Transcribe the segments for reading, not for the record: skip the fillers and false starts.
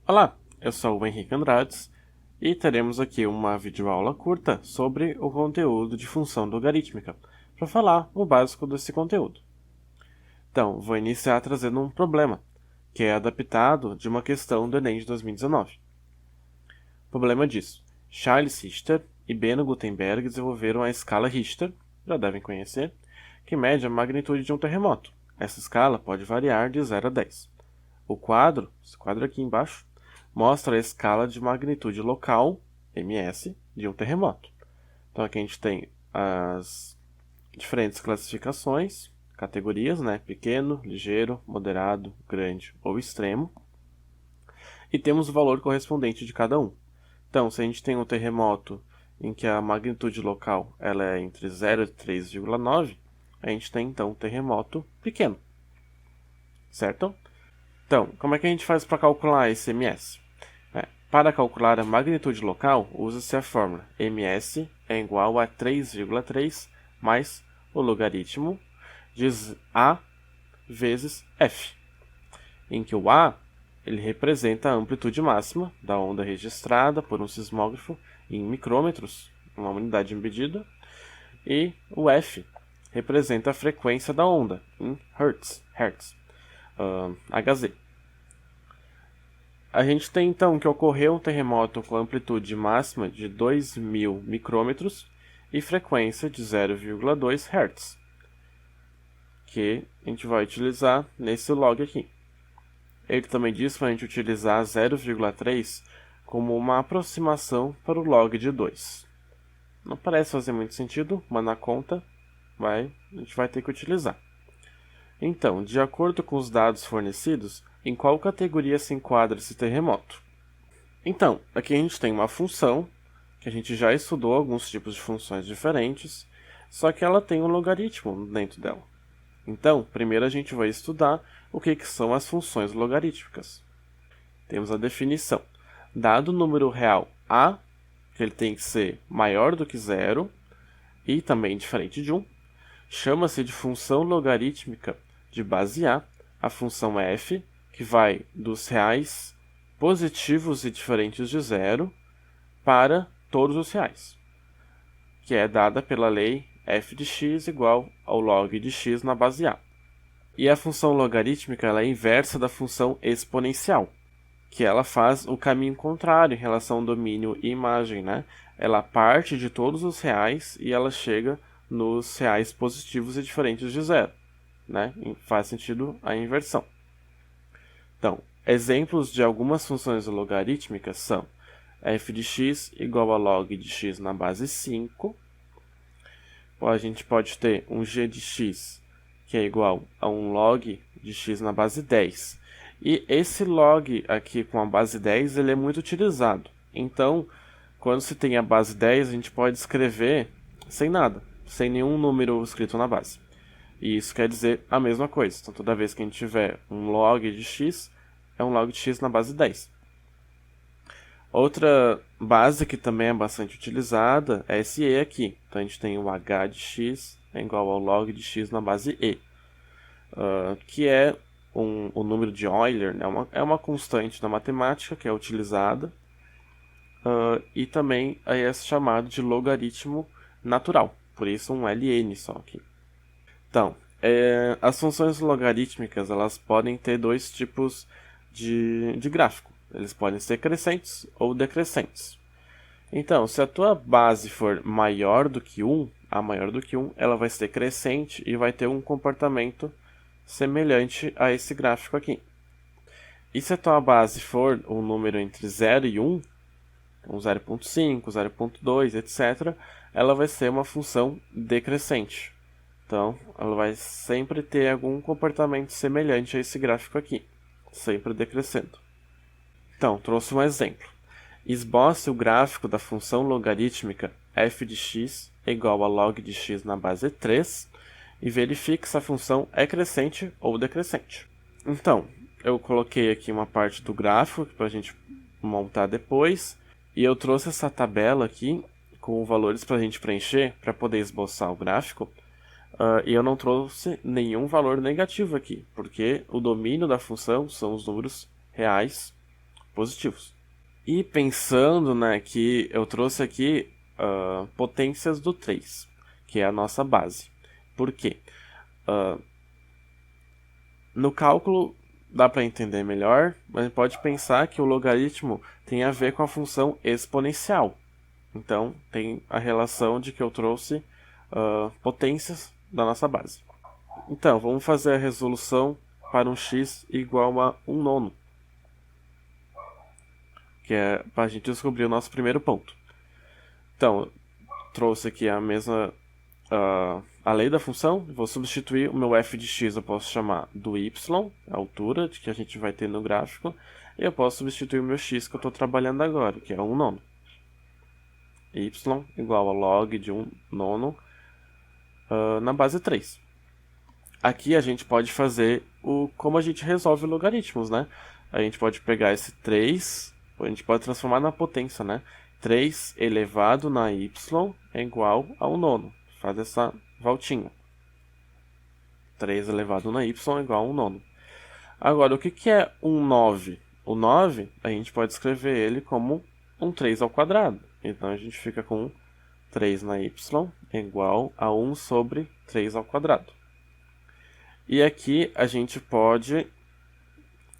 Olá, eu sou o Henrique Andrades e teremos aqui uma videoaula curta sobre o conteúdo de função logarítmica, para falar o básico desse conteúdo. Então, vou iniciar trazendo um problema, que é adaptado de uma questão do Enem de 2019. O problema diz: Charles Richter e Beno Gutenberg desenvolveram a escala Richter, já devem conhecer, que mede a magnitude de um terremoto. Essa escala pode variar de 0 a 10. Esse quadro aqui embaixo, mostra a escala de magnitude local, MS, de um terremoto. Então aqui a gente tem as diferentes classificações, categorias, né? Pequeno, ligeiro, moderado, grande ou extremo. E temos o valor correspondente de cada um. Então, se a gente tem um terremoto em que a magnitude local ela é entre 0 e 3,9, a gente tem então um terremoto pequeno. Certo? Então, como é que a gente faz para calcular esse MS? Para calcular a magnitude local, usa-se a fórmula MS é igual a 3,3 mais o logaritmo de A vezes F, em que o A ele representa a amplitude máxima da onda registrada por um sismógrafo em micrômetros, uma unidade de medida, e o F representa a frequência da onda em Hz, Hz. A gente tem então que ocorreu um terremoto com amplitude máxima de 2.000 micrômetros e frequência de 0,2 Hz, que a gente vai utilizar nesse log aqui. Ele também diz para a gente utilizar 0,3 como uma aproximação para o log de 2. Não parece fazer muito sentido, mas na conta a gente vai ter que utilizar. Então, de acordo com os dados fornecidos, em qual categoria se enquadra esse terremoto? Então, aqui a gente tem uma função, que a gente já estudou alguns tipos de funções diferentes, só que ela tem um logaritmo dentro dela. Então, primeiro a gente vai estudar o que são as funções logarítmicas. Temos a definição. Dado o número real a, que ele tem que ser maior do que zero, e também diferente de 1, chama-se de função logarítmica de base a função f, que vai dos reais positivos e diferentes de zero para todos os reais, que é dada pela lei f de x igual ao log de x na base a. E a função logarítmica ela é inversa da função exponencial, que ela faz o caminho contrário em relação ao domínio e imagem, né? Ela parte de todos os reais e ela chega nos reais positivos e diferentes de zero, né? Faz sentido a inversão. Então, exemplos de algumas funções logarítmicas são f de x igual a log de x na base 5. A gente pode ter um g de x que é igual a um log de x na base 10. E esse log aqui com a base 10 ele é muito utilizado. Então, quando se tem a base 10, a gente pode escrever sem nada, sem nenhum número escrito na base. E isso quer dizer a mesma coisa. Então, toda vez que a gente tiver um log de x, é um log de x na base 10. Outra base que também é bastante utilizada é esse e aqui. Então, a gente tem o h de x é igual ao log de x na base e, que é o número de Euler, né? É uma constante da matemática que é utilizada, e também é chamado de logaritmo natural, por isso um ln só aqui. Então, as funções logarítmicas elas podem ter dois tipos de gráfico. Eles podem ser crescentes ou decrescentes. Então, se a tua base for maior do que 1, ela vai ser crescente e vai ter um comportamento semelhante a esse gráfico aqui. E se a tua base for um número entre 0 e 1, então 0,5, 0,2, etc., ela vai ser uma função decrescente. Então, ela vai sempre ter algum comportamento semelhante a esse gráfico aqui, sempre decrescendo. Então, trouxe um exemplo. Esboce o gráfico da função logarítmica f de x é igual a log de x na base 3 e verifique se a função é crescente ou decrescente. Então, eu coloquei aqui uma parte do gráfico para a gente montar depois e eu trouxe essa tabela aqui com valores para a gente preencher para poder esboçar o gráfico. E eu não trouxe nenhum valor negativo aqui, porque o domínio da função são os números reais positivos. E pensando, né, que eu trouxe aqui potências do 3, que é a nossa base. Por quê? No cálculo dá para entender melhor, mas pode pensar que o logaritmo tem a ver com a função exponencial. Então, tem a relação de que eu trouxe potências da nossa base. Então, vamos fazer a resolução para um x igual a 1 nono, que é para a gente descobrir o nosso primeiro ponto. Então, trouxe aqui a mesma a lei da função, vou substituir o meu f de x, eu posso chamar do y, a altura que a gente vai ter no gráfico, e eu posso substituir o meu x que eu estou trabalhando agora, que é 1 nono. Y igual a log de 1 nono na base 3. Aqui a gente pode fazer como a gente resolve logaritmos, né? A gente pode pegar esse 3, a gente pode transformar na potência, né? 3 elevado na y é igual a 1 nono. Faz essa voltinha. 3 elevado na y é igual a 1 nono. Agora, o que é um 9? O 9, a gente pode escrever ele como um 3 ao quadrado. Então, a gente fica com 3 na y é igual a 1 sobre 3 ao quadrado. E aqui a gente pode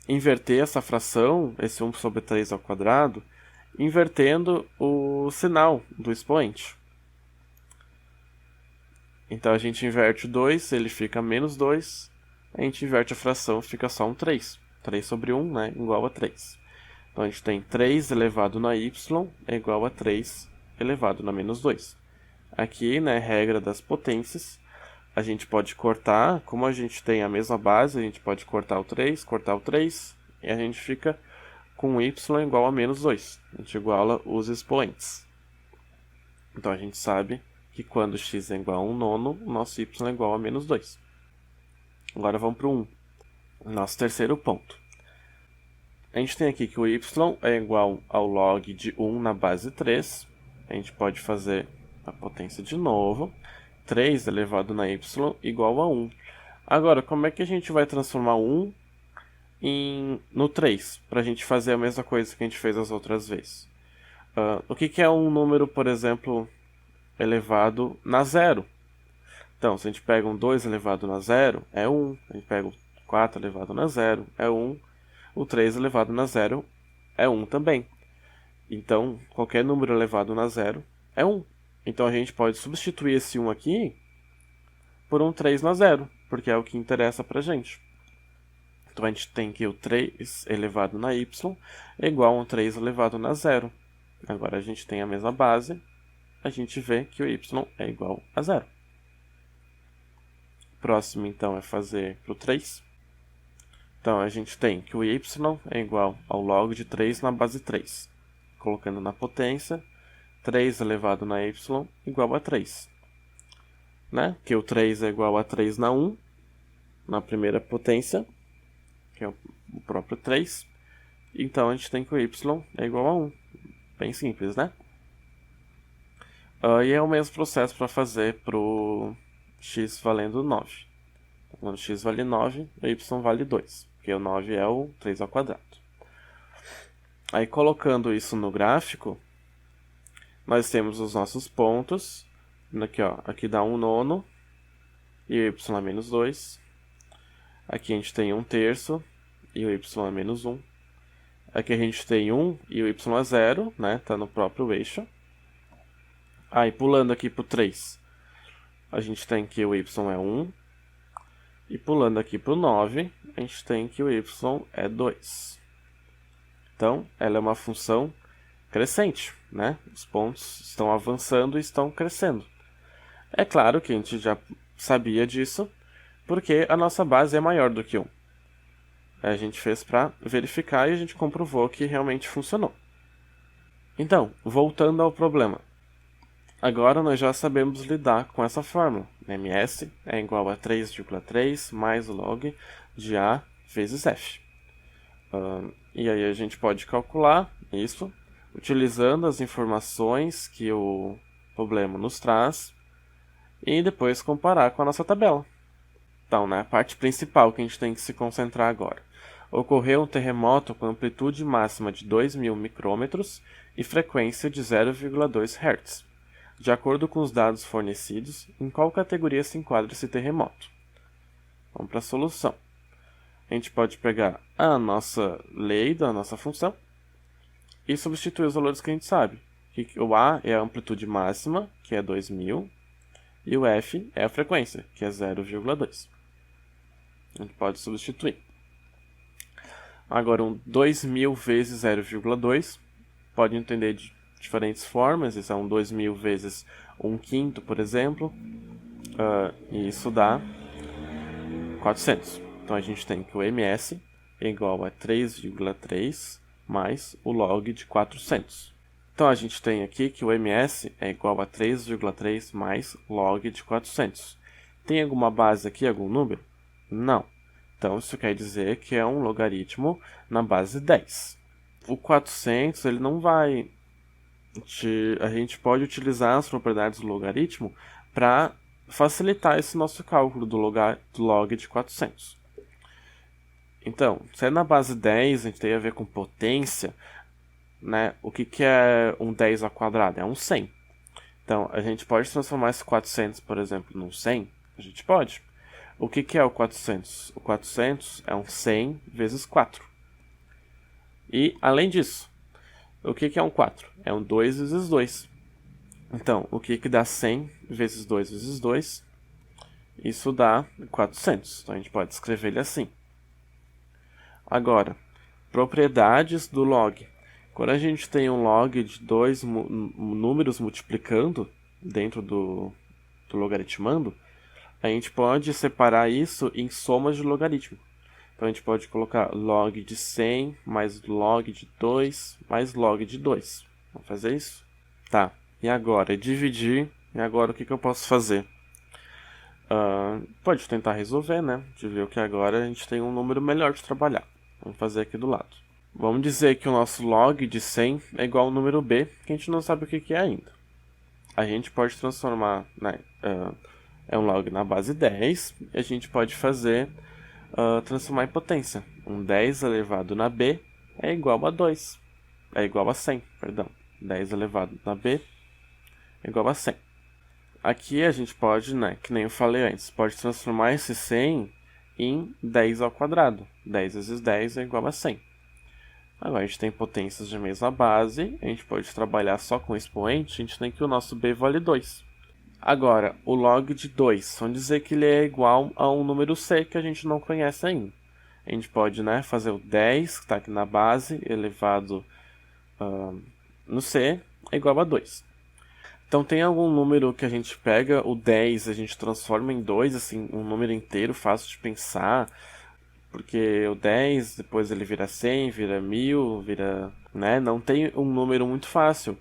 inverter essa fração, esse 1 sobre 3 ao quadrado, invertendo o sinal do expoente. Então a gente inverte o 2, ele fica menos 2, a gente inverte a fração, fica só um 3. 3 sobre 1, né, igual a 3. Então a gente tem 3 elevado na y é igual a 3 elevado na menos 2. Aqui, né, regra das potências, a gente pode cortar, como a gente tem a mesma base, a gente pode cortar o 3, e a gente fica com y igual a menos 2. A gente iguala os expoentes. Então a gente sabe que quando x é igual a 1 nono, o nosso y é igual a menos 2. Agora vamos para o 1. Nosso terceiro ponto. A gente tem aqui que o y é igual ao log de 1 na base 3. A gente pode fazer a potência de novo. 3 elevado na y igual a 1. Agora, como é que a gente vai transformar 1 no 3? Para a gente fazer a mesma coisa que a gente fez as outras vezes. O que é um número, por exemplo, elevado na 0? Então, se a gente pega um 2 elevado na 0, é 1. A gente pega o 4 elevado na 0, é 1. O 3 elevado na 0 é 1 também. Então, qualquer número elevado na 0 é 1. Então, a gente pode substituir esse 1 aqui por um 3 na 0, porque é o que interessa para a gente. Então, a gente tem que o 3 elevado na y é igual a um 3 elevado na 0. Agora, a gente tem a mesma base, a gente vê que o y é igual a 0. Próximo, então, é fazer para o 3. Então, a gente tem que o y é igual ao log de 3 na base 3. Colocando na potência, 3 elevado na y igual a 3. Né? Que o 3 é igual a 3 na 1, na primeira potência, que é o próprio 3. Então, a gente tem que o y é igual a 1. Bem simples, né? E é o mesmo processo para fazer para o x valendo 9. Quando x vale 9, o y vale 2, porque o 9 é o 3 ao quadrado. Aí, colocando isso no gráfico, nós temos os nossos pontos. Aqui, ó, aqui dá 1 nono e o y é menos 2. Aqui a gente tem 1 terço e o y é menos 1. Aqui a gente tem 1 e o y é 0, né? Tá no próprio eixo. Aí, pulando aqui para o 3, a gente tem que o y é 1. E pulando aqui para o 9, a gente tem que o y é 2. Então, ela é uma função crescente, né? Os pontos estão avançando e estão crescendo. É claro que a gente já sabia disso, porque a nossa base é maior do que 1. A gente fez para verificar e a gente comprovou que realmente funcionou. Então, voltando ao problema. Agora nós já sabemos lidar com essa fórmula. ms é igual a 3,3 mais o log de a vezes f. E aí a gente pode calcular isso utilizando as informações que o problema nos traz e depois comparar com a nossa tabela. Então, né, a parte principal que a gente tem que se concentrar agora. Ocorreu um terremoto com amplitude máxima de 2.000 micrômetros e frequência de 0,2 Hz. De acordo com os dados fornecidos, em qual categoria se enquadra esse terremoto? Vamos para a solução. A gente pode pegar a nossa lei da nossa função e substituir os valores que a gente sabe. O A é a amplitude máxima, que é 2.000, e o F é a frequência, que é 0,2. A gente pode substituir. Agora, 2.000 vezes 0,2, pode entender de diferentes formas. Isso é 2.000 vezes 1/5, por exemplo. E isso dá 400. Então, a gente tem que o ms é igual a 3,3 mais o log de 400. Então, a gente tem aqui que o ms é igual a 3,3 mais log de 400. Tem alguma base aqui, algum número? Não. Então, isso quer dizer que é um logaritmo na base 10. O 400, ele não vai... A gente pode utilizar as propriedades do logaritmo para facilitar esse nosso cálculo do log de 400. Então, se é na base 10, a gente tem a ver com potência, né? O que é um 10 ao quadrado? É um 100. Então, a gente pode transformar esse 400, por exemplo, num 100? A gente pode. O que é o 400? O 400 é um 100 vezes 4. E, além disso, o que é um 4? É um 2 vezes 2. Então, o que dá 100 vezes 2 vezes 2? Isso dá 400. Então, a gente pode escrever ele assim. Agora, propriedades do log. Quando a gente tem um log de dois números multiplicando dentro do logaritmando, a gente pode separar isso em somas de logaritmo. Então, a gente pode colocar log de 100 mais log de 2 mais log de 2. Vamos fazer isso? Tá. E agora? Dividir. E agora o que eu posso fazer? Pode tentar resolver, né? De ver que agora a gente tem um número melhor de trabalhar. Vamos fazer aqui do lado. Vamos dizer que o nosso log de 100 é igual ao número b, que a gente não sabe o que é ainda. A gente pode transformar, né, é um log na base 10, e a gente pode fazer, transformar em potência. Um 10 elevado na b é igual a 2. É igual a 100, perdão. 10 elevado na b é igual a 100. Aqui a gente pode, né, que nem eu falei antes, pode transformar esse 100 em 10 ao quadrado. 10 vezes 10 é igual a 100. Agora a gente tem potências de mesma base, a gente pode trabalhar só com expoente, a gente tem que o nosso b vale 2. Agora, o log de 2, vamos dizer que ele é igual a um número c que a gente não conhece ainda. A gente pode, né, fazer o 10, que está aqui na base, elevado no c, é igual a 2. Então, tem algum número que a gente pega o 10, a gente transforma em 2, assim, um número inteiro, fácil de pensar, porque o 10, depois ele vira 100, vira 1000, vira... né? Não tem um número muito fácil.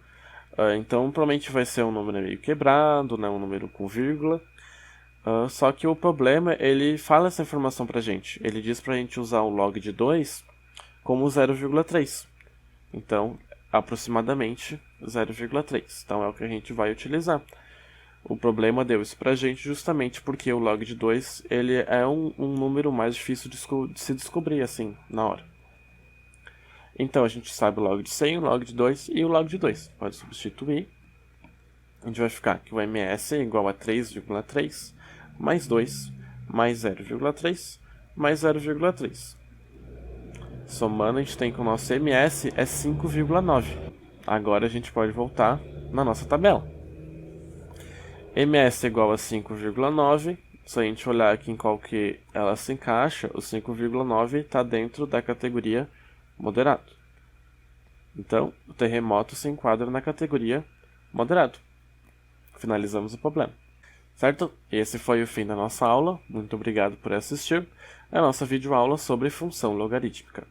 Então, provavelmente vai ser um número meio quebrado, né? Um número com vírgula. Só que o problema, ele fala essa informação pra gente. Ele diz pra gente usar o log de 2 como 0,3. Então, aproximadamente 0,3. Então, é o que a gente vai utilizar. O problema deu isso pra gente justamente porque o log de 2 ele é um número mais difícil de se descobrir assim, na hora. Então, a gente sabe o log de 100, o log de 2 e o log de 2. Pode substituir. A gente vai ficar que o ms é igual a 3,3 mais 2 mais 0,3 mais 0,3. Somando, a gente tem que o nosso ms é 5,9. Agora a gente pode voltar na nossa tabela. ms é igual a 5,9. Se a gente olhar aqui em qual que ela se encaixa, o 5,9 está dentro da categoria moderado. Então, o terremoto se enquadra na categoria moderado. Finalizamos o problema. Certo? Esse foi o fim da nossa aula. Muito obrigado por assistir a nossa videoaula sobre função logarítmica.